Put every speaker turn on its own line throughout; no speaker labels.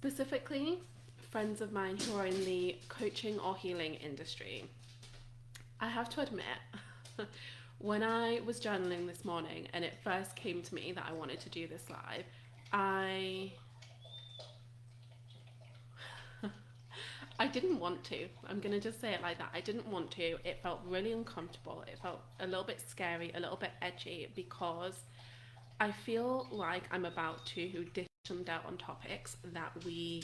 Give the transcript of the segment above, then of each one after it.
specifically friends of mine who are in the coaching or healing industry. I have to admit, when I was journaling this morning and it first came to me that I wanted to do this live, I didn't want to. I'm going to just say it like that. I didn't want to. It felt really uncomfortable. It felt a little bit scary, a little bit edgy, because I feel like I'm about to dish out on topics that we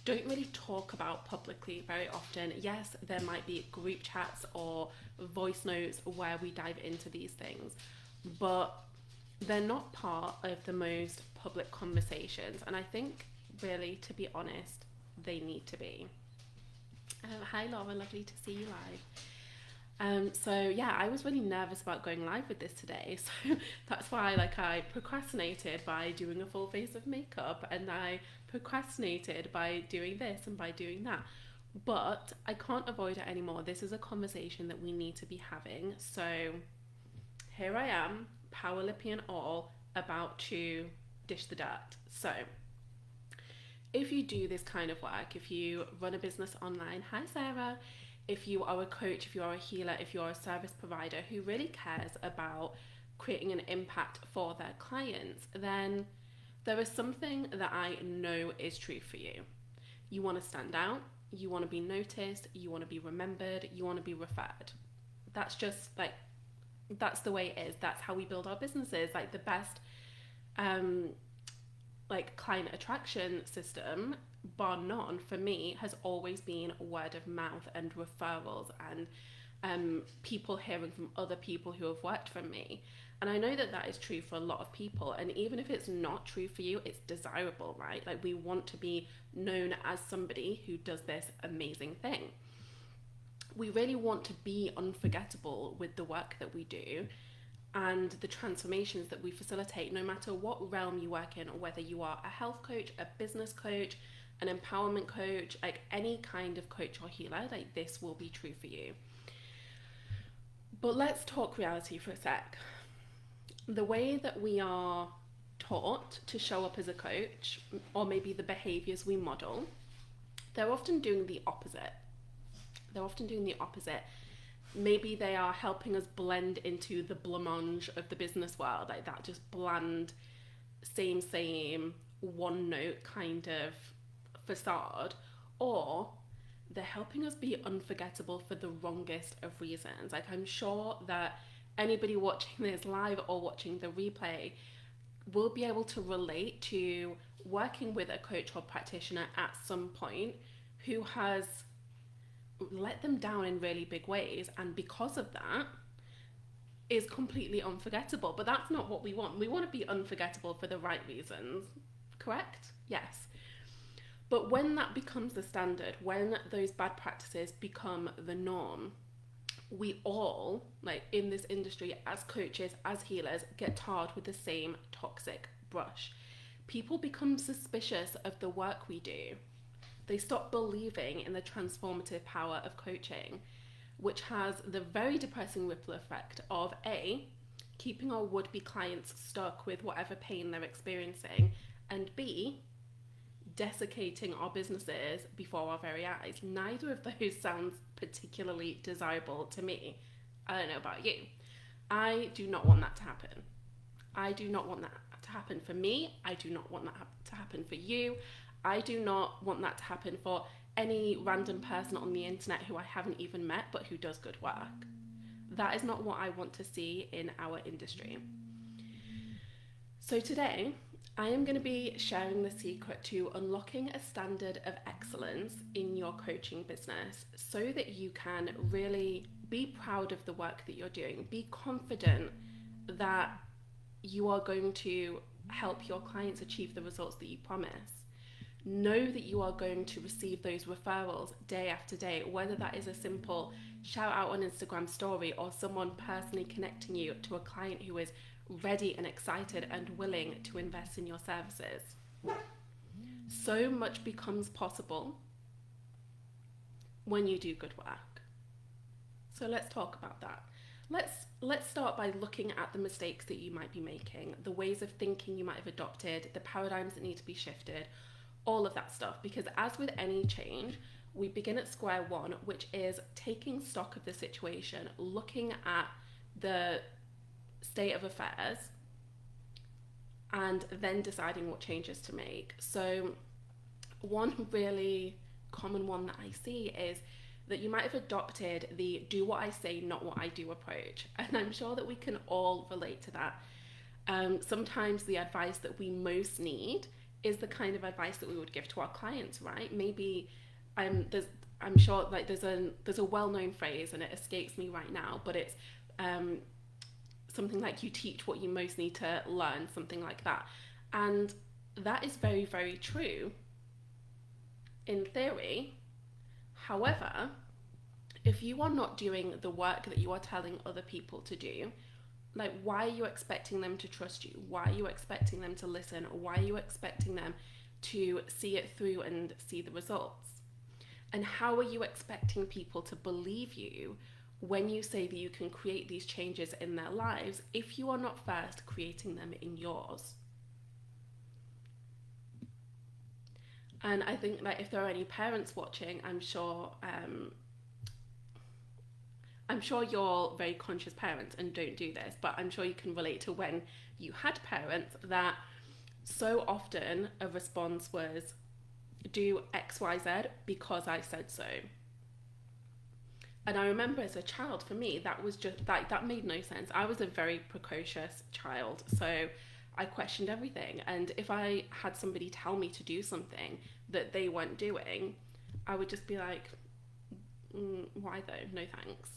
don't really talk about publicly very often. Yes, there might be group chats or voice notes where we dive into these things, but they're not part of the most public conversations. And I think, really, to be honest, they need to be. Hi Laura, lovely to see you live. So yeah, I was really nervous about going live with this today, so that's why I procrastinated by doing a full face of makeup, and I procrastinated by doing this and by doing that. But I can't avoid it anymore. This is a conversation that we need to be having. So here I am, power lippy and all, about to dish the dirt. So if you do this kind of work, if you run a business online, hi Sarah, if you are a coach, if you are a healer, if you are a service provider who really cares about creating an impact for their clients, then there is something that I know is true for you. You want to stand out, you want to be noticed, you want to be remembered, you want to be referred. That's just that's the way it is. That's how we build our businesses. The best client attraction system, bar none, for me, has always been word of mouth and referrals and people hearing from other people who have worked for me. And I know that that is true for a lot of people. And even if it's not true for you, it's desirable, right? We want to be known as somebody who does this amazing thing. We really want to be unforgettable with the work that we do and the transformations that we facilitate, no matter what realm you work in, or whether you are a health coach, a business coach, an empowerment coach, any kind of coach or healer, this will be true for you. But let's talk reality for a sec. The way that we are taught to show up as a coach, or maybe the behaviors we model, they're often doing the opposite. Maybe they are helping us blend into the blancmange of the business world, that just bland, same, one note kind of facade, or they're helping us be unforgettable for the wrongest of reasons. I'm sure that anybody watching this live or watching the replay will be able to relate to working with a coach or practitioner at some point who has let them down in really big ways, and because of that is completely unforgettable. But that's not what we want. We want to be unforgettable for the right reasons, correct? Yes. But when that becomes the standard, when those bad practices become the norm, we all, in this industry, as coaches, as healers, get tarred with the same toxic brush. People become suspicious of the work we do. They stop believing in the transformative power of coaching, which has the very depressing ripple effect of A, keeping our would-be clients stuck with whatever pain they're experiencing, and B, desiccating our businesses before our very eyes. Neither of those sounds particularly desirable to me. I don't know about you. I do not want that to happen. I do not want that to happen for me. I do not want that to happen for you. I do not want that to happen for any random person on the internet who I haven't even met but who does good work. That is not what I want to see in our industry. So today, I am going to be sharing the secret to unlocking a standard of excellence in your coaching business so that you can really be proud of the work that you're doing. Be confident that you are going to help your clients achieve the results that you promise. Know that you are going to receive those referrals day after day, whether that is a simple shout out on Instagram story or someone personally connecting you to a client who is ready and excited and willing to invest in your services. So much becomes possible when you do good work. So let's talk about that. Let's start by looking at the mistakes that you might be making, the ways of thinking you might have adopted, the paradigms that need to be shifted, all of that stuff. Because as with any change, we begin at square one, which is taking stock of the situation, looking at the state of affairs, and then deciding what changes to make. So one really common one that I see is that you might have adopted the do what I say, not what I do approach. And I'm sure that we can all relate to that. Sometimes the advice that we most need is the kind of advice that we would give to our clients, right? Maybe I'm sure like there's a well-known phrase and it escapes me right now, but it's something like you teach what you most need to learn, something like that. And that is very, very true in theory. However, if you are not doing the work that you are telling other people to do, like, why are you expecting them to trust you? Why are you expecting them to listen? Why are you expecting them to see it through and see the results? And how are you expecting people to believe you when you say that you can create these changes in their lives if you are not first creating them in yours? And I think that if there are any parents watching, I'm sure you're very conscious parents and don't do this, but I'm sure you can relate to when you had parents that so often a response was, do XYZ because I said so. And I remember as a child, for me, that was just like, that made no sense. I was a very precocious child, so I questioned everything. And if I had somebody tell me to do something that they weren't doing, I would just be like, why though? No thanks.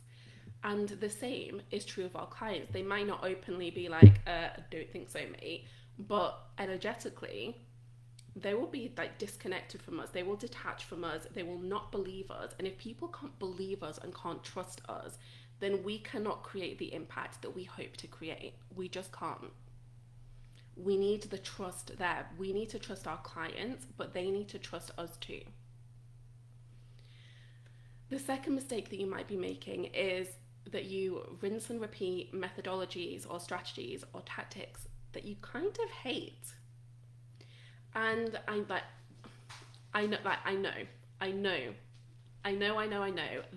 And the same is true of our clients. They might not openly be like, I don't think so, mate, but energetically, they will be like disconnected from us. They will detach from us. They will not believe us. And if people can't believe us and can't trust us, then we cannot create the impact that we hope to create. We just can't. We need the trust there. We need to trust our clients, but they need to trust us too. The second mistake that you might be making is that you rinse and repeat methodologies or strategies or tactics that you kind of hate. And I know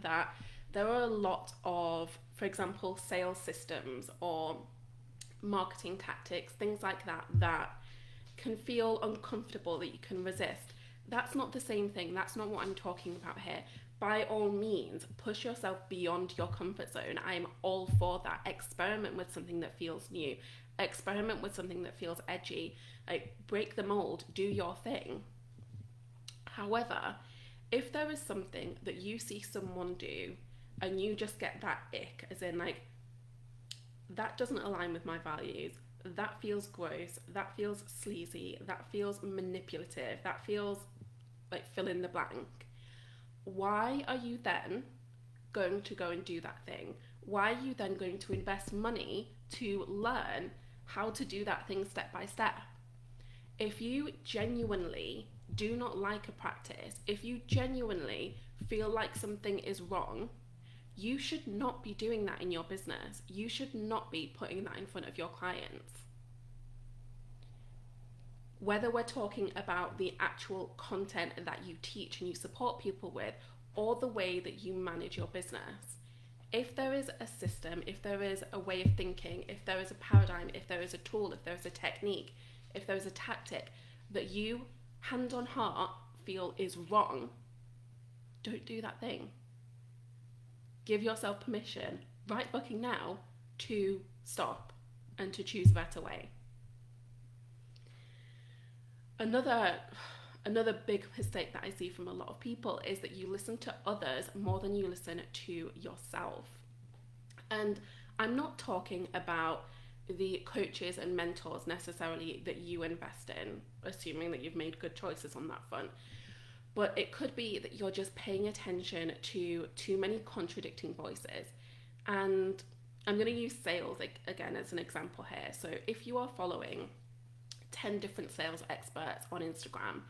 that there are a lot of, for example, sales systems or marketing tactics, things like that, that can feel uncomfortable, that you can resist. That's not the same thing. That's not what I'm talking about here. By all means, push yourself beyond your comfort zone. I'm all for that. Experiment with something that feels new. Experiment with something that feels edgy. Like, break the mold, do your thing. However, if there is something that you see someone do and you just get that ick, as in like, that doesn't align with my values, that feels gross, that feels sleazy, that feels manipulative, that feels like fill in the blank, why are you then going to go and do that thing? Why are you then going to invest money to learn how to do that thing step by step? If you genuinely do not like a practice, if you genuinely feel like something is wrong, you should not be doing that in your business. You should not be putting that in front of your clients. Whether we're talking about the actual content that you teach and you support people with, or the way that you manage your business, if there is a system, if there is a way of thinking, if there is a paradigm, if there is a tool, if there is a technique, if there is a tactic that you, hand on heart, feel is wrong, don't do that thing. Give yourself permission, right fucking now, to stop and to choose a better way. Another big mistake that I see from a lot of people is that you listen to others more than you listen to yourself. And I'm not talking about the coaches and mentors necessarily that you invest in, assuming that you've made good choices on that front. But it could be that you're just paying attention to too many contradicting voices. And I'm going to use sales again as an example here. So if you are following 10 different sales experts on Instagram,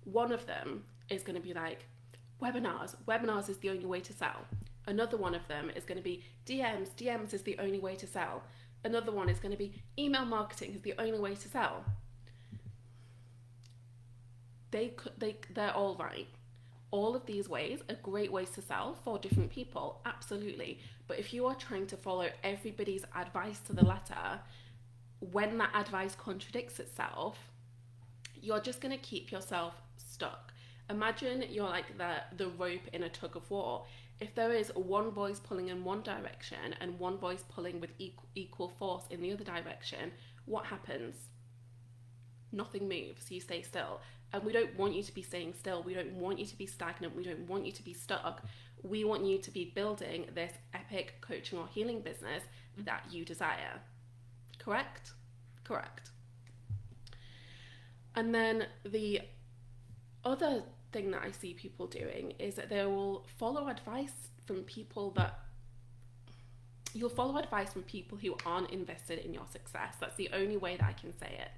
one of them is going to be like, webinars is the only way to sell. Another one of them is going to be DMs is the only way to sell. Another one is going to be email marketing is the only way to sell. they're all right. All of these ways are great ways to sell for different people, absolutely. But if you are trying to follow everybody's advice to the letter, when that advice contradicts itself, you're just going to keep yourself stuck. Imagine you're like the rope in a tug of war. If there is one voice pulling in one direction and one voice pulling with equal force in the other direction, what happens? Nothing moves. You stay still. And we don't want you to be staying still. We don't want you to be stagnant. We don't want you to be stuck. We want you to be building this epic coaching or healing business that you desire. Correct? Correct. And then the other thing that I see people doing is that they will follow advice from people who aren't invested in your success. That's the only way that I can say it.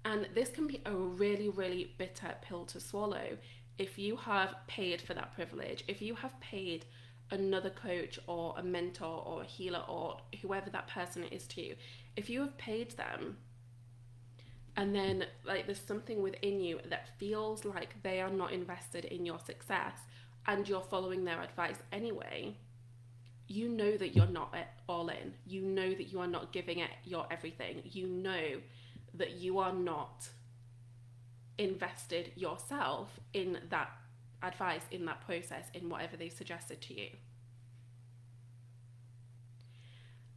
And this can be a really, really bitter pill to swallow if you have paid for that privilege, if you have paid another coach or a mentor or a healer or whoever that person is to you, if you have paid them and then like there's something within you that feels like they are not invested in your success and you're following their advice anyway, you know that you're not all in. You know that you are not giving it your everything. You know that you are not invested yourself in that advice, in that process, in whatever they've suggested to you.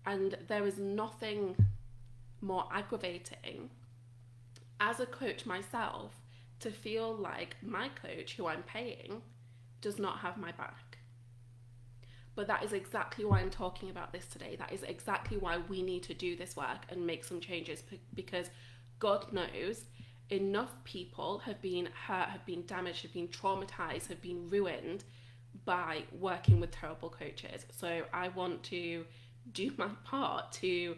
And there is nothing more aggravating as a coach myself to feel like my coach, who I'm paying, does not have my back. But that is exactly why I'm talking about this today. That is exactly why we need to do this work and make some changes, because God knows enough people have been hurt, have been damaged, have been traumatized, have been ruined by working with terrible coaches. So I want to do my part to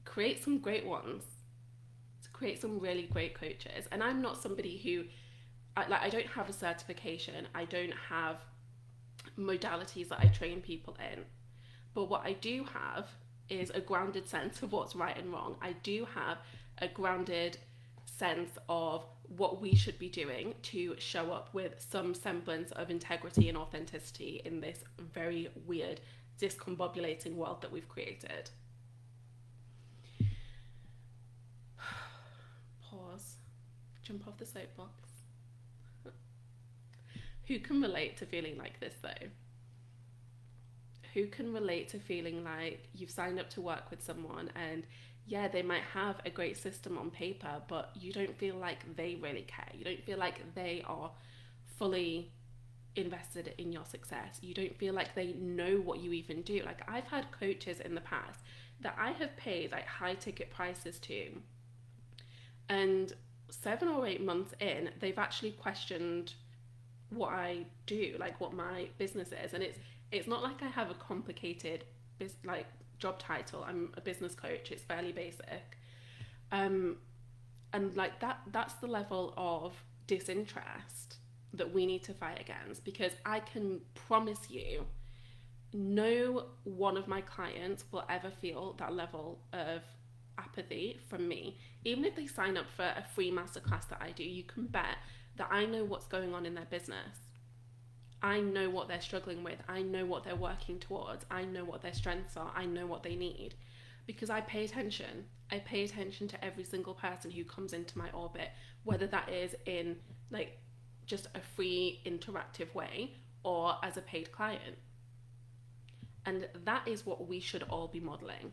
create some great ones, to create some really great coaches. And I'm not somebody who, I don't have a certification. I don't have modalities that I train people in. But what I do have is a grounded sense of what's right and wrong. I do have a grounded sense of what we should be doing to show up with some semblance of integrity and authenticity in this very weird, discombobulating world that we've created. Pause. Jump off the soapbox. Who can relate to feeling like this though? Who can relate to feeling like you've signed up to work with someone and yeah, they might have a great system on paper, but you don't feel like they really care. You don't feel like they are fully invested in your success. You don't feel like they know what you even do. Like I've had coaches in the past that I have paid like high ticket prices to, and 7 or 8 months in, they've actually questioned what I do, like what my business is. And it's not like I have a complicated job title. I'm a business coach. It's fairly basic. And like that's the level of disinterest that we need to fight against, because I can promise you no one of my clients will ever feel that level of apathy from me. Even if they sign up for a free masterclass that I do, you can bet that I know what's going on in their business. I know what they're struggling with. I know what they're working towards. I know what their strengths are. I know what they need, because I pay attention. I pay attention to every single person who comes into my orbit, whether that is in like just a free interactive way or as a paid client. And that is what we should all be modeling.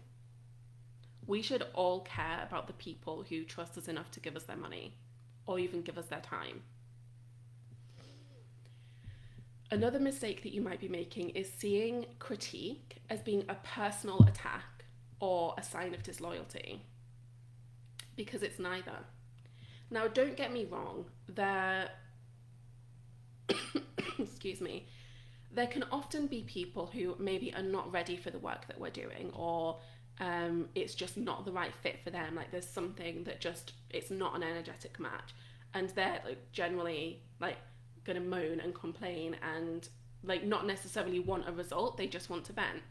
We should all care about the people who trust us enough to give us their money or even give us their time. Another mistake that you might be making is seeing critique as being a personal attack or a sign of disloyalty, because it's neither. Now, don't get me wrong, excuse me, there can often be people who maybe are not ready for the work that we're doing, or it's just not the right fit for them. Like there's something that just, it's not an energetic match, and they're like generally like gonna moan and complain and like not necessarily want a result. They just want to vent.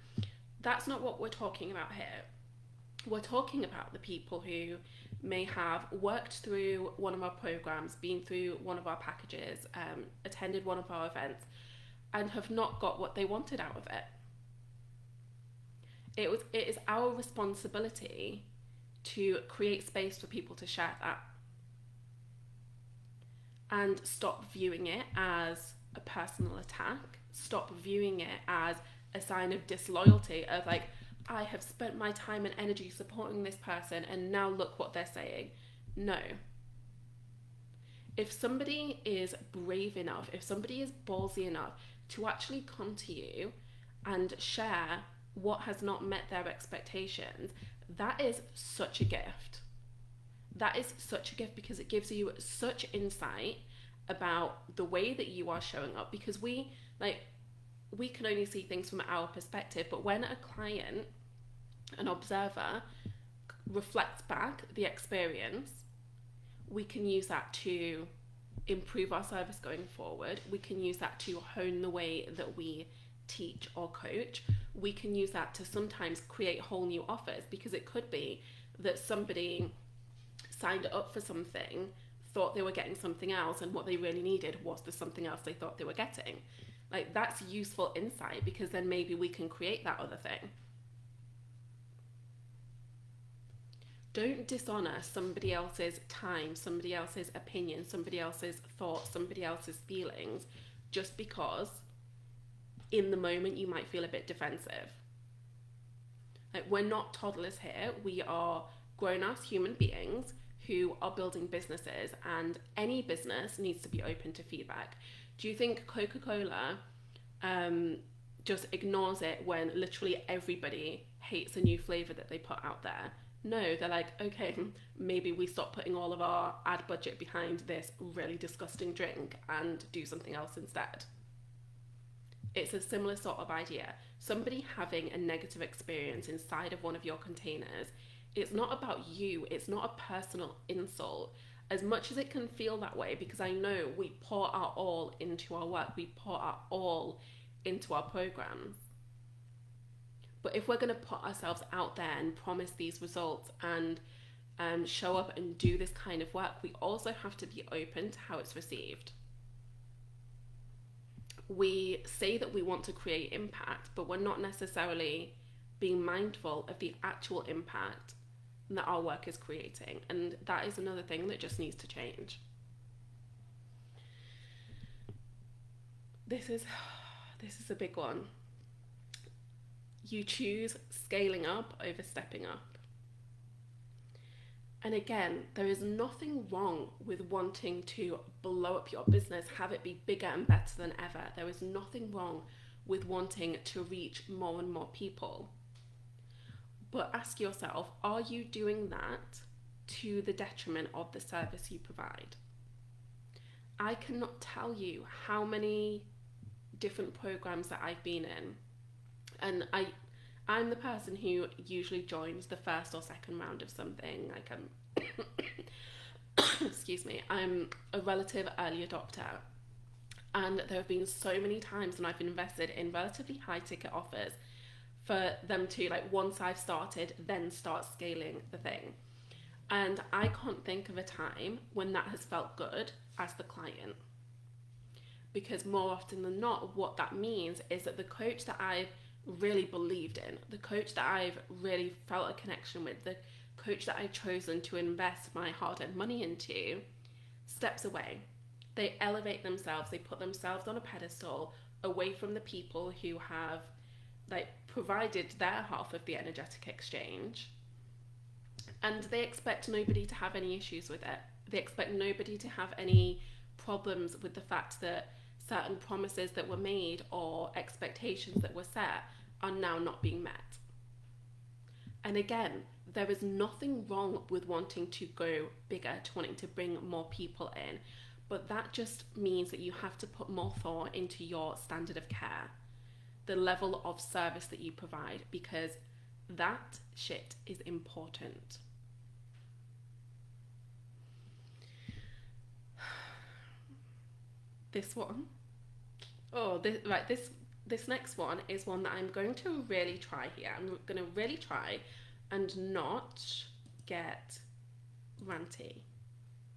That's not what we're talking about here. We're talking about the people who may have worked through one of our programs, been through one of our packages, attended one of our events, and have not got what they wanted out of it. It is our responsibility to create space for people to share that, and stop viewing it as a personal attack, stop viewing it as a sign of disloyalty, of like, I have spent my time and energy supporting this person and now look what they're saying. No. If somebody is brave enough, if somebody is ballsy enough to actually come to you and share what has not met their expectations, that is such a gift. That is such a gift, because it gives you such insight about the way that you are showing up, because we can only see things from our perspective, but when a client, an observer, reflects back the experience, we can use that to improve our service going forward. We can use that to hone the way that we teach or coach. We can use that to sometimes create whole new offers, because it could be that somebody signed up for something, thought they were getting something else, and what they really needed was the something else they thought they were getting. Like, that's useful insight, because then maybe we can create that other thing. Don't dishonor somebody else's time, somebody else's opinion, somebody else's thoughts, somebody else's feelings, just because in the moment you might feel a bit defensive. Like, we're not toddlers here. We are grown-ass human beings who are building businesses, and any business needs to be open to feedback. Do you think Coca-Cola just ignores it when literally everybody hates a new flavor that they put out there? No, they're like, okay, maybe we stop putting all of our ad budget behind this really disgusting drink and do something else instead. It's a similar sort of idea. Somebody having a negative experience inside of one of your containers, it's not about you, it's not a personal insult. As much as it can feel that way, because I know we pour our all into our work, we pour our all into our programs. But if we're going to put ourselves out there and promise these results and show up and do this kind of work, we also have to be open to how it's received. We say that we want to create impact, but we're not necessarily being mindful of the actual impact that our work is creating. And that is another thing that just needs to change. This is a big one. You choose scaling up over stepping up. And again, there is nothing wrong with wanting to blow up your business, have it be bigger and better than ever. There is nothing wrong with wanting to reach more and more people. But ask yourself, are you doing that to the detriment of the service you provide? I cannot tell you how many different programs that I've been in, and I'm the person who usually joins the first or second round of something. Like, excuse me, I'm a relative early adopter, and there have been so many times when I've invested in relatively high ticket offers for them to, like, once I've started, then start scaling the thing. And I can't think of a time when that has felt good as the client. Because more often than not, what that means is that the coach that I've really believed in, the coach that I've really felt a connection with, the coach that I've chosen to invest my hard-earned money into, steps away. They elevate themselves, they put themselves on a pedestal away from the people who have, like, provided their half of the energetic exchange, and they expect nobody to have any issues with it. They expect nobody to have any problems with the fact that certain promises that were made or expectations that were set are now not being met. And again, there is nothing wrong with wanting to go bigger, to wanting to bring more people in, but that just means that you have to put more thought into your standard of care, the level of service that you provide, because that shit is important. This one. This next one is one that I'm going to really try here. I'm going to really try and not get ranty,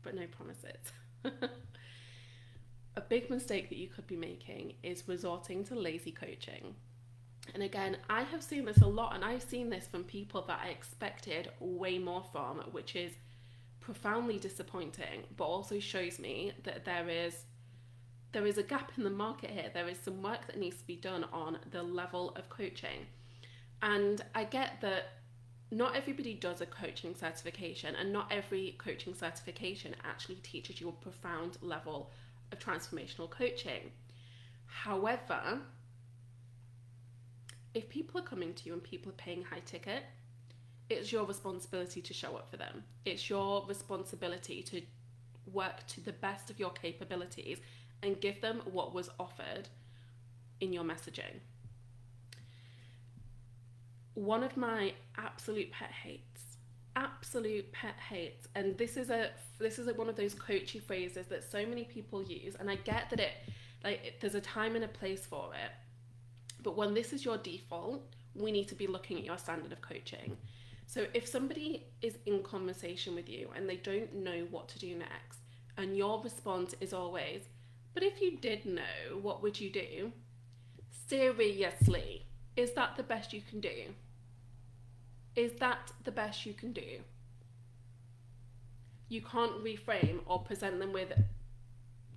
but no promises. A big mistake that you could be making is resorting to lazy coaching. And again, I have seen this a lot, and I've seen this from people that I expected way more from, which is profoundly disappointing, but also shows me that there is a gap in the market here. There is some work that needs to be done on the level of coaching. And I get that not everybody does a coaching certification, and not every coaching certification actually teaches you a profound level of transformational coaching. However, if people are coming to you and people are paying high ticket, it's your responsibility to show up for them. It's your responsibility to work to the best of your capabilities and give them what was offered in your messaging. One of my absolute pet hates, and this is one of those coachy phrases that so many people use, and I get that there's a time and a place for it, but when this is your default, we need to be looking at your standard of coaching. So if somebody is in conversation with you and they don't know what to do next, and your response is always, but if you did know, what would you do? Seriously, is that the best you can do? Is that the best you can do? You can't reframe or present them with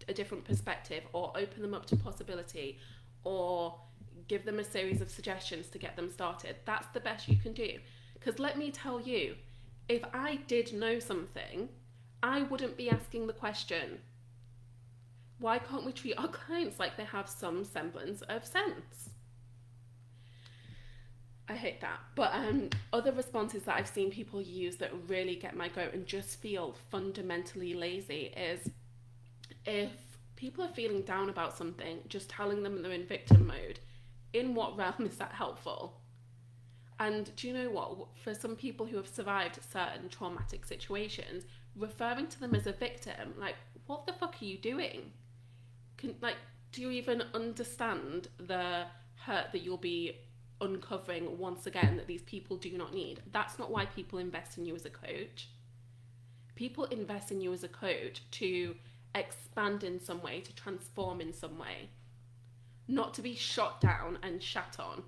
a different perspective, or open them up to possibility, or give them a series of suggestions to get them started. That's the best you can do. Because let me tell you, if I did know something, I wouldn't be asking the question. Why can't we treat our clients like they have some semblance of sense? I hate that. But other responses that I've seen people use that really get my goat and just feel fundamentally lazy is, if people are feeling down about something, just telling them they're in victim mode. In what realm is that helpful? And do you know what? For some people who have survived certain traumatic situations, referring to them as a victim, like, what the fuck are you doing? Do you even understand the hurt that you'll be uncovering once again that these people do not need? That's not why people invest in you as a coach. People invest in you as a coach to expand in some way, to transform in some way, not to be shot down and shat on.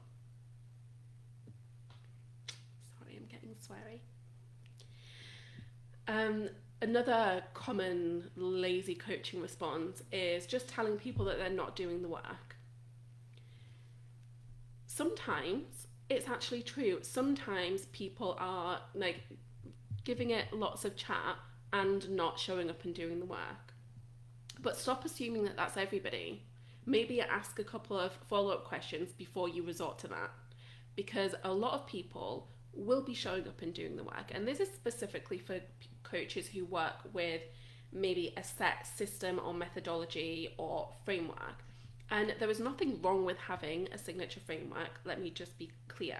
Sorry, I'm getting sweary. Another common lazy coaching response is just telling people that they're not doing the work. Sometimes it's actually true. Sometimes people are giving it lots of chat and not showing up and doing the work. But stop assuming that that's everybody. Maybe ask a couple of follow-up questions before you resort to that, because a lot of people will be showing up and doing the work. And this is specifically for coaches who work with maybe a set system or methodology or framework. And there is nothing wrong with having a signature framework, let me just be clear.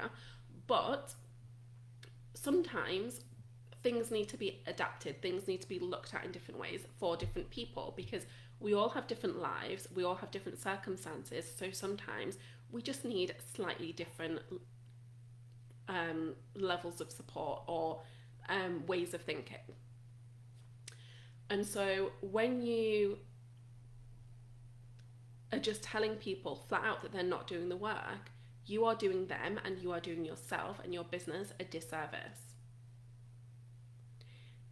But sometimes things need to be adapted, things need to be looked at in different ways for different people, because we all have different lives, we all have different circumstances, so sometimes we just need slightly different levels of support or ways of thinking. And so when you are just telling people flat out that they're not doing the work, you are doing them and you are doing yourself and your business a disservice.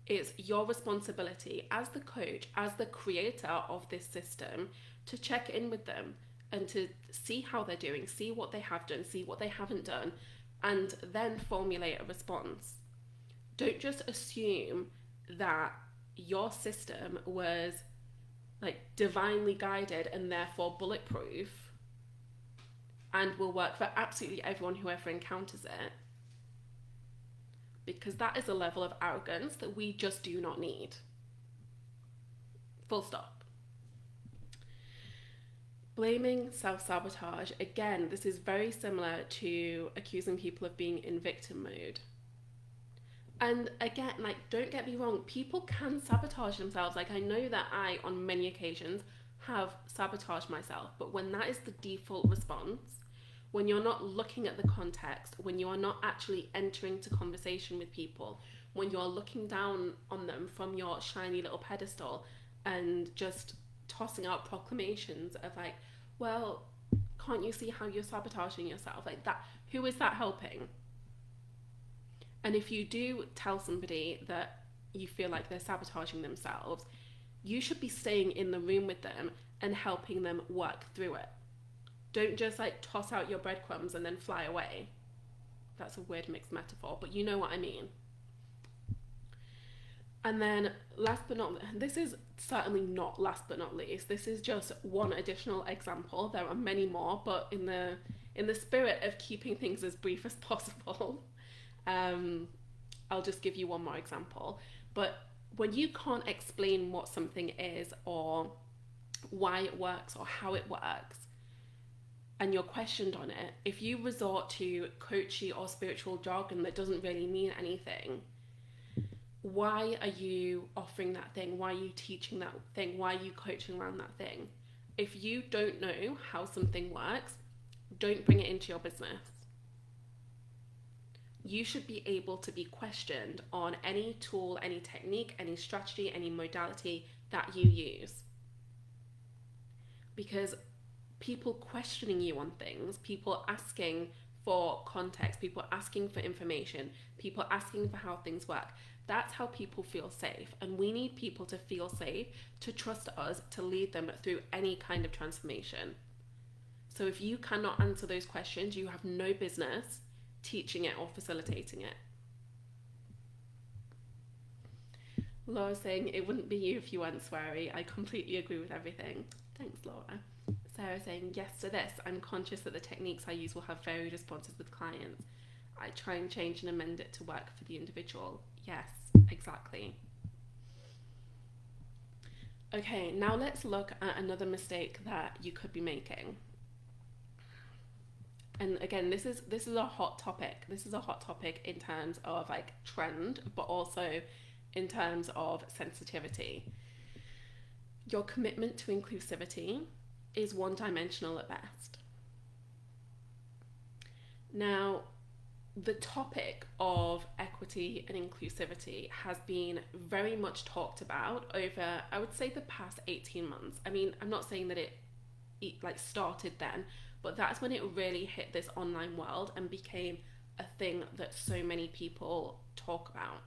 It's your responsibility as the coach, as the creator of this system, to check in with them and to see how they're doing, see what they have done, see what they haven't done, and then formulate a response. Don't just assume that your system was divinely guided and therefore bulletproof and will work for absolutely everyone who ever encounters it, because that is a level of arrogance that we just do not need. Full stop. Blaming, self-sabotage. Again, this is very similar to accusing people of being in victim mode. And again, don't get me wrong, people can sabotage themselves. I know that I, on many occasions, have sabotaged myself, but when that is the default response, when you're not looking at the context, when you are not actually entering into conversation with people, when you're looking down on them from your shiny little pedestal and just tossing out proclamations of like, well, can't you see how you're sabotaging yourself? Like that, who is that helping? And if you do tell somebody that you feel like they're sabotaging themselves, you should be staying in the room with them and helping them work through it. Don't just like toss out your breadcrumbs and then fly away. That's a weird mixed metaphor, but you know what I mean. And then last but not, this is certainly not last but not least, this is just one additional example. There are many more, but in the spirit of keeping things as brief as possible, I'll just give you one more example. But when you can't explain what something is or why it works or how it works, and you're questioned on it, if you resort to coachy or spiritual jargon that doesn't really mean anything, why are you offering that thing? Why are you teaching that thing? Why are you coaching around that thing? If you don't know how something works, don't bring it into your business. You should be able to be questioned on any tool, any technique, any strategy, any modality that you use. Because people questioning you on things, people asking for context, people asking for information, people asking for how things work, that's how people feel safe. And we need people to feel safe, to trust us, to lead them through any kind of transformation. So if you cannot answer those questions, you have no business teaching it or facilitating it. Laura saying, it wouldn't be you if you weren't sweary. I completely agree with everything. Thanks, Laura. Sarah saying, yes to this. I'm conscious that the techniques I use will have varied responses with clients. I try and change and amend it to work for the individual. Yes, exactly. Okay, now let's look at another mistake that you could be making. And again, this is a hot topic. This is a hot topic in terms of like trend, but also in terms of sensitivity. Your commitment to inclusivity is one-dimensional at best. Now, the topic of equity and inclusivity has been very much talked about over, I would say, the past 18 months. I mean, I'm not saying that it like started then, but that's when it really hit this online world and became a thing that so many people talk about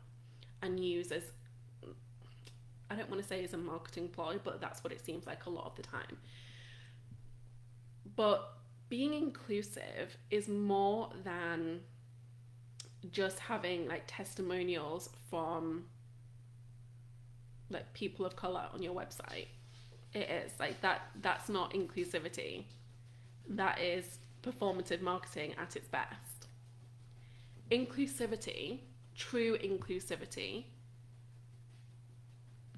and use as, I don't want to say as a marketing ploy, but that's what it seems like a lot of the time. But being inclusive is more than just having like testimonials from like people of color on your website. It is like that's not inclusivity. That is performative marketing at its best. Inclusivity, true inclusivity,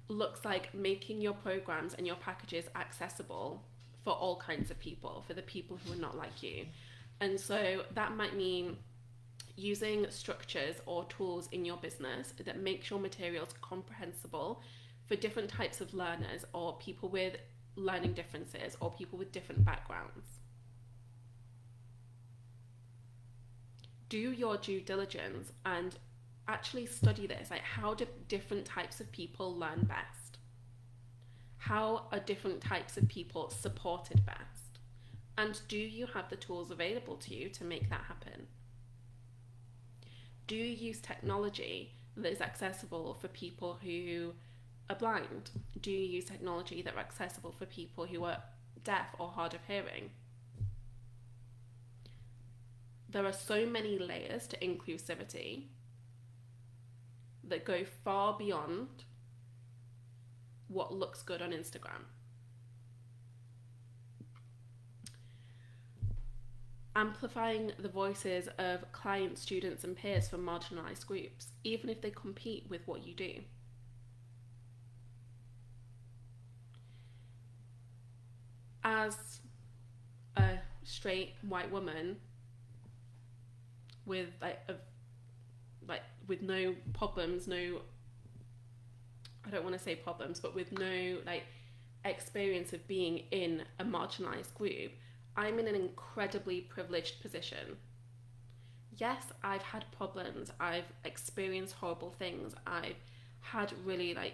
looks like making your programs and your packages accessible for all kinds of people, for the people who are not like you. And so that might mean using structures or tools in your business that makes your materials comprehensible for different types of learners or people with learning differences or people with different backgrounds. Do your due diligence and actually study this. Like, how do different types of people learn best? How are different types of people supported best? And do you have the tools available to you to make that happen? Do you use technology that is accessible for people who are blind? Do you use technology that are accessible for people who are deaf or hard of hearing? There are so many layers to inclusivity that go far beyond what looks good on Instagram. Amplifying the voices of clients, students, and peers from marginalised groups, even if they compete with what you do. As a straight white woman with with no problems, no, I don't want to say problems, but with no like experience of being in a marginalised group, I'm in an incredibly privileged position. yes, I've had problems, I've experienced horrible things, I've had really like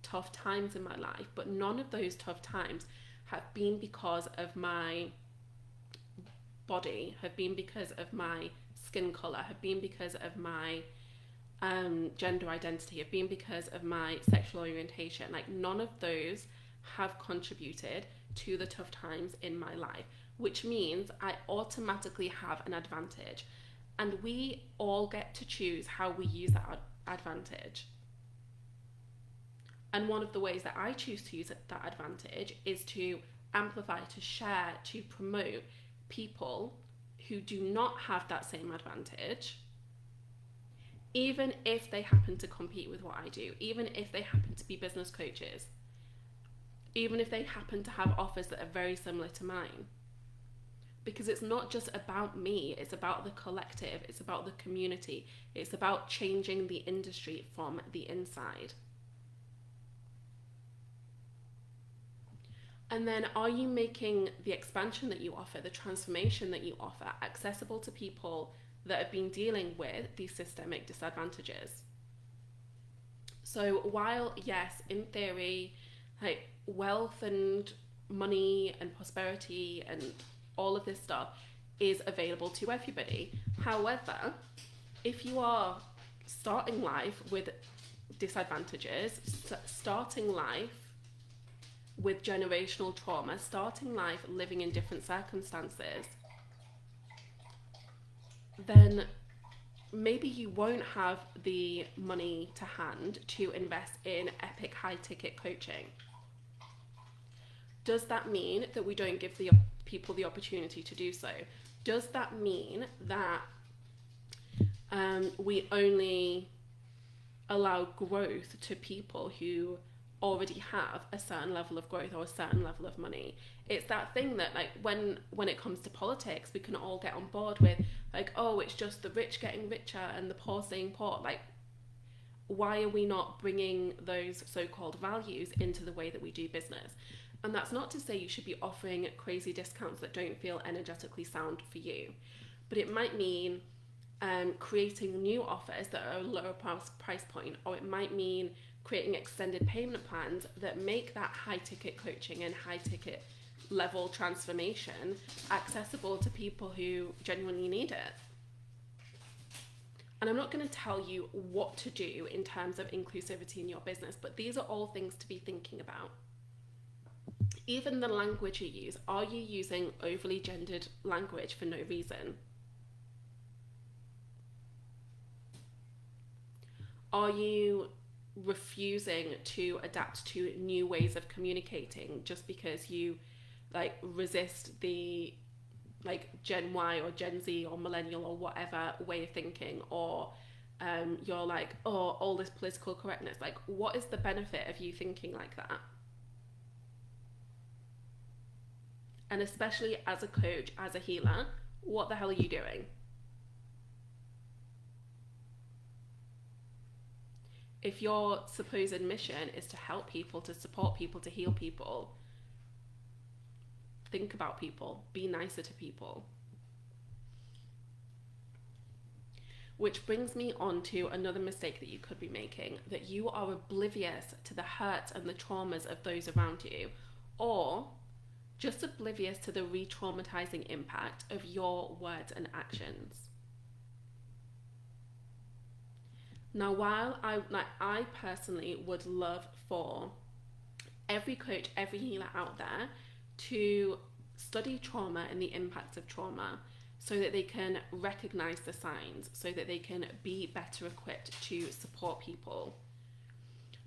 tough times in my life, but none of those tough times have been because of my body, have been because of my skin color, have been because of my gender identity, have been because of my sexual orientation. Like, none of those have contributed to the tough times in my life, which means I automatically have an advantage. And we all get to choose how we use that advantage. And one of the ways that I choose to use that advantage is to amplify, to share, to promote people who do not have that same advantage, even if they happen to compete with what I do, even if they happen to be business coaches, even if they happen to have offers that are very similar to mine. Because it's not just about me, it's about the collective, it's about the community, it's about changing the industry from the inside. And then, are you making the expansion that you offer, the transformation that you offer, accessible to people that have been dealing with these systemic disadvantages? So while, yes, in theory, like, wealth and money and prosperity and all of this stuff is available to everybody. However, if you are starting life with disadvantages, starting life with generational trauma, starting life living in different circumstances, then maybe you won't have the money to hand to invest in epic high ticket coaching. Does that mean that we don't give the people the opportunity to do so? Does that mean that we only allow growth to people who already have a certain level of growth or a certain level of money? It's that thing that, like, when it comes to politics, we can all get on board with, like, oh, it's just the rich getting richer and the poor staying poor. Like, why are we not bringing those so-called values into the way that we do business? And that's not to say you should be offering crazy discounts that don't feel energetically sound for you, but it might mean creating new offers that are a lower price point, or it might mean creating extended payment plans that make that high ticket coaching and high ticket level transformation accessible to people who genuinely need it. And I'm not going to tell you what to do in terms of inclusivity in your business, but these are all things to be thinking about. Even the language you use, are you using overly gendered language for no reason? Are you refusing to adapt to new ways of communicating just because you like resist the like Gen Y or Gen Z or millennial or whatever way of thinking, or you're like, oh, all this political correctness? Like, what is the benefit of you thinking like that? And especially as a coach, as a healer, what the hell are you doing? If your supposed mission is to help people, to support people, to heal people, think about people, be nicer to people. Which brings me on to another mistake that you could be making, that you are oblivious to the hurts and the traumas of those around you, or just oblivious to the re-traumatizing impact of your words and actions. Now, while I personally would love for every coach, every healer out there to study trauma and the impacts of trauma so that they can recognize the signs, so that they can be better equipped to support people.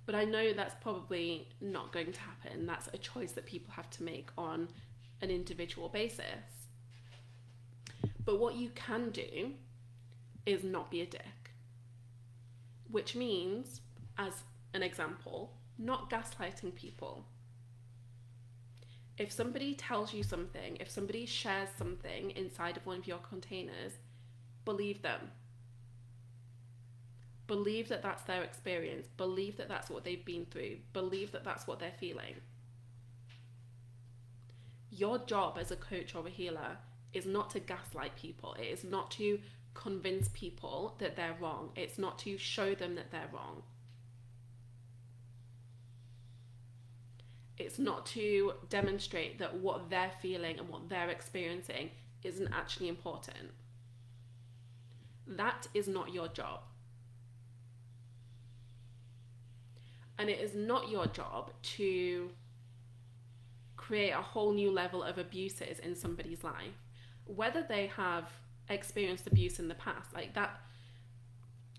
But I know that's probably not going to happen. That's a choice that people have to make on an individual basis. But what you can do is not be a dick. Which means, as an example, not gaslighting people. If somebody tells you something, if somebody shares something inside of one of your containers, believe them. Believe that that's their experience. Believe that that's what they've been through. Believe that that's what they're feeling. Your job as a coach or a healer is not to gaslight people. It is not to convince people that they're wrong. It's not to show them that they're wrong. It's not to demonstrate that what they're feeling and what they're experiencing isn't actually important. That is not your job. And it is not your job to create a whole new level of abuses in somebody's life. Whether they have experienced abuse in the past, like that,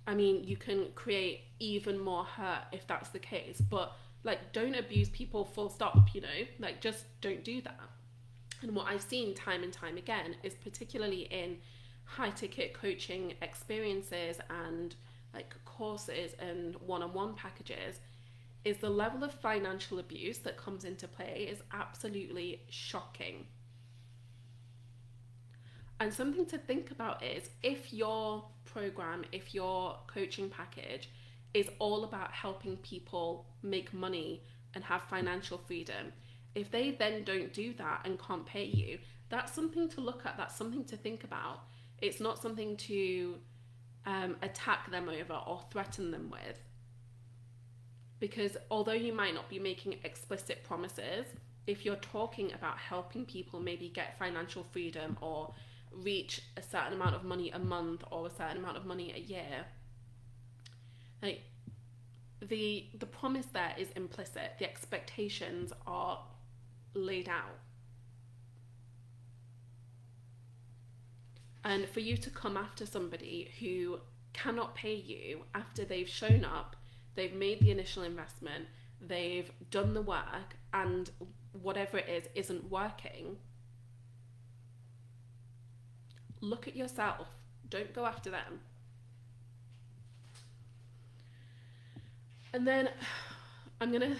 I mean, you can create even more hurt if that's the case, but like, don't abuse people full stop, you know? Like, just don't do that. And what I've seen time and time again is, particularly in high ticket coaching experiences and like courses and one-on-one packages, is the level of financial abuse that comes into play is absolutely shocking. And something to think about is, if your program, if your coaching package is all about helping people make money and have financial freedom, if they then don't do that and can't pay you, that's something to look at, that's something to think about. It's not something to attack them over or threaten them with. Because although you might not be making explicit promises, if you're talking about helping people maybe get financial freedom or reach a certain amount of money a month or a certain amount of money a year, like the promise there is implicit. The expectations are laid out. And for you to come after somebody who cannot pay you after they've shown up, they've made the initial investment, they've done the work, and whatever it is isn't working, look at yourself. Don't go after them. And then I'm gonna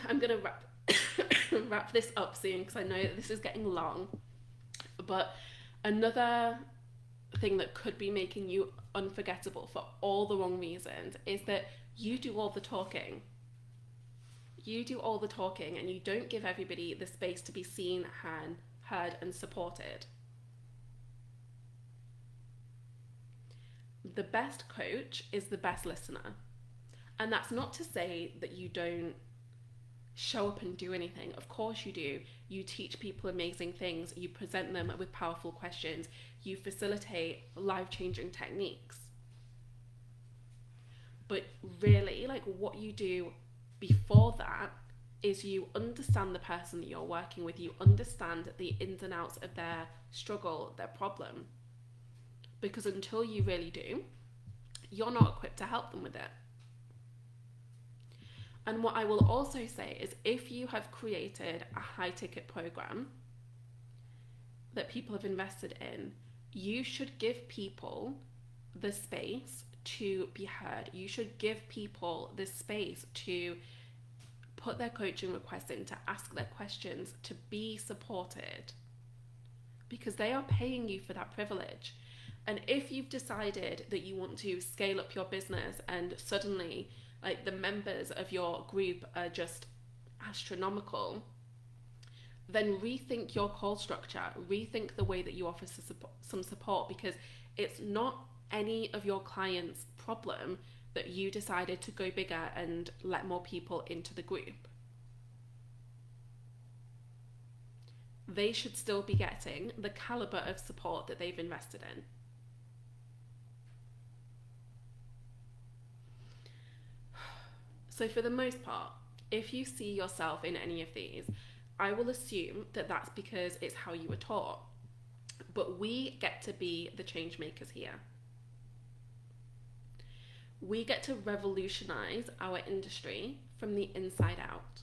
wrap this up soon, because I know that this is getting long. But another thing that could be making you unforgettable for all the wrong reasons is that you do all the talking. You do all the talking, and you don't give everybody the space to be seen, heard, and supported. The best coach is the best listener. And that's not to say that you don't show up and do anything. Of course you do. You teach people amazing things. You present them with powerful questions. You facilitate life-changing techniques. But really, like, what you do before that is you understand the person that you're working with. You understand the ins and outs of their struggle, their problem. Because until you really do, you're not equipped to help them with it. And what I will also say is, if you have created a high ticket program that people have invested in, you should give people the space to be heard. You should give people the space to put their coaching requests in, to ask their questions, to be supported, because they are paying you for that privilege. And if you've decided that you want to scale up your business and suddenly, like, the members of your group are just astronomical, then rethink your call structure, rethink the way that you offer some support, because it's not any of your clients' problem that you decided to go bigger and let more people into the group. They should still be getting the caliber of support that they've invested in. So for the most part, if you see yourself in any of these, I will assume that that's because it's how you were taught. But we get to be the change makers here. We get to revolutionize our industry from the inside out.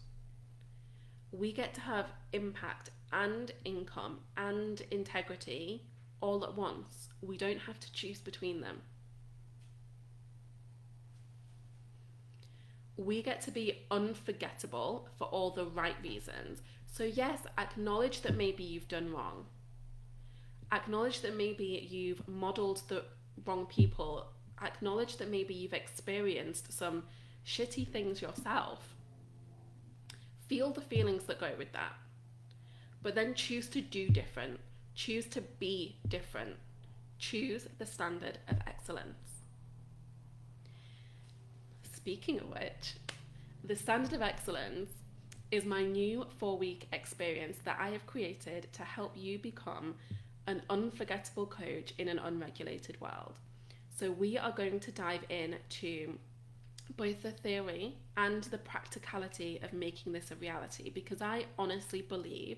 We get to have impact and income and integrity all at once. We don't have to choose between them. We get to be unforgettable for all the right reasons. So yes, acknowledge that maybe you've done wrong. Acknowledge that maybe you've modeled the wrong people. Acknowledge that maybe you've experienced some shitty things yourself. Feel the feelings that go with that. But then choose to do different. Choose to be different. Choose the standard of excellence. Speaking of which, the standard of excellence is my new 4-week experience that I have created to help you become an unforgettable coach in an unregulated world. So we are going to dive into both the theory and the practicality of making this a reality, because I honestly believe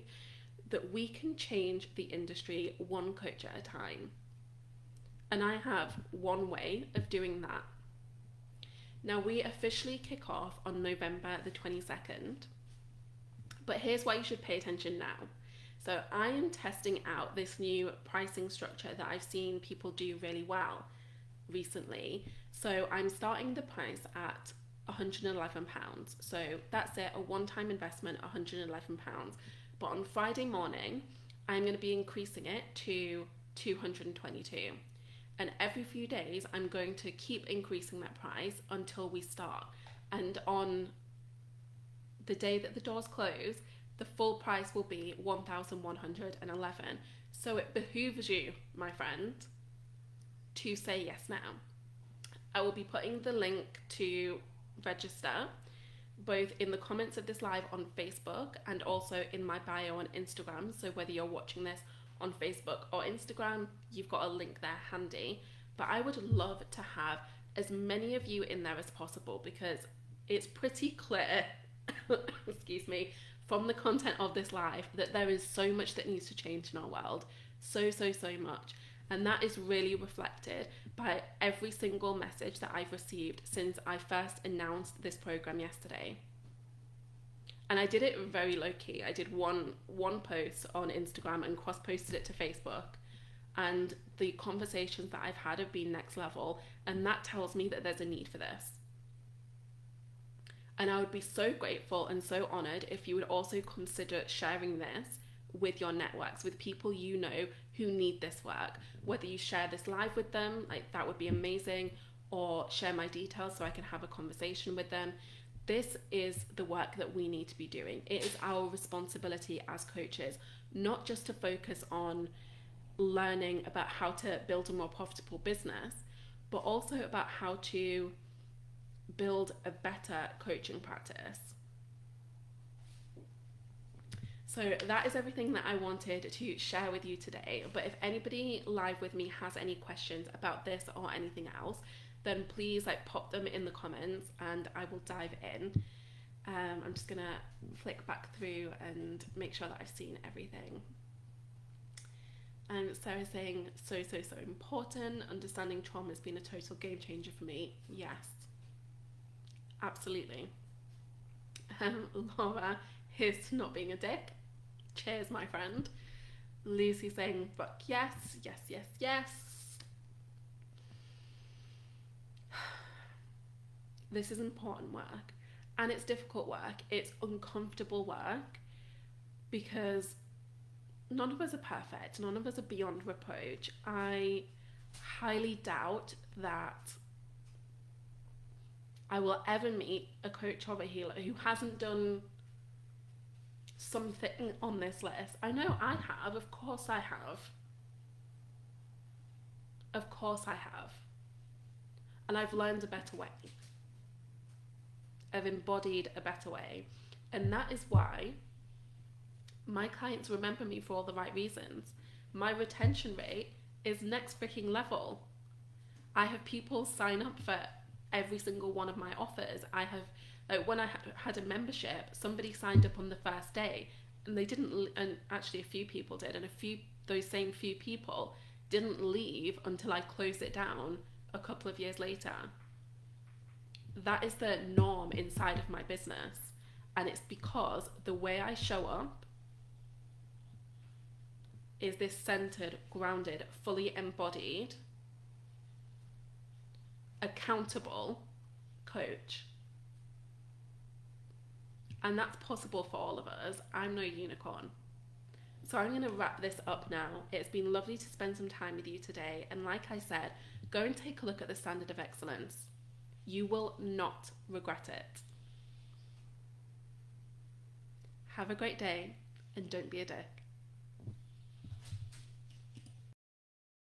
that we can change the industry one coach at a time. And I have one way of doing that. Now, we officially kick off on November the 22nd, but here's why you should pay attention now. So I am testing out this new pricing structure that I've seen people do really well recently. So I'm starting the price at £111. So that's it, a one-time investment, £111. But on Friday morning, I'm going to be increasing it to £222. And every few days, I'm going to keep increasing that price until we start. And on the day that the doors close, the full price will be £1,111. So it behooves you, my friend, to say yes now. I will be putting the link to register both in the comments of this live on Facebook and also in my bio on Instagram. So whether you're watching this on Facebook or Instagram, you've got a link there handy. But I would love to have as many of you in there as possible, because it's pretty clear excuse me, from the content of this live that there is so much that needs to change in our world. So much. And that is really reflected by every single message that I've received since I first announced this program yesterday. And I did it very low key. I did one post on Instagram and cross-posted it to Facebook. And the conversations that I've had have been next level. And that tells me that there's a need for this. And I would be so grateful and so honoured if you would also consider sharing this with your networks, with people you know who need this work. Whether you share this live with them, like that would be amazing, or share my details so I can have a conversation with them. This is the work that we need to be doing. It is our responsibility as coaches, not just to focus on learning about how to build a more profitable business, but also about how to build a better coaching practice. So that is everything that I wanted to share with you today. But if anybody live with me has any questions about this or anything else, then please pop them in the comments and I will dive in. I'm just gonna flick back through and make sure that I've seen everything. And Sarah's saying, so important. Understanding trauma has been a total game changer for me. Yes, absolutely. Laura, here's to not being a dick. Cheers, my friend. Lucy saying, fuck yes. This is important work, and it's difficult work. It's uncomfortable work, because none of us are perfect. None of us are beyond reproach. I highly doubt that I will ever meet a coach or a healer who hasn't done something on this list. I know I have. Of course I have. And I've learned a better way. I've embodied a better way. And that is why my clients remember me for all the right reasons. My retention rate is next freaking level. I have people sign up for every single one of my offers. I have, when I had a membership, somebody signed up on the first day and they didn't, and actually a few people did, and those same few people didn't leave until I closed it down a couple of years later. That is the norm inside of my business, and it's because the way I show up is this centered, grounded, fully embodied, accountable coach. And that's possible for all of us. I'm no unicorn. So I'm going to wrap this up now. It's been lovely to spend some time with you today. And like I said, go and take a look at the standard of excellence. You will not regret it. Have a great day, and don't be a dick.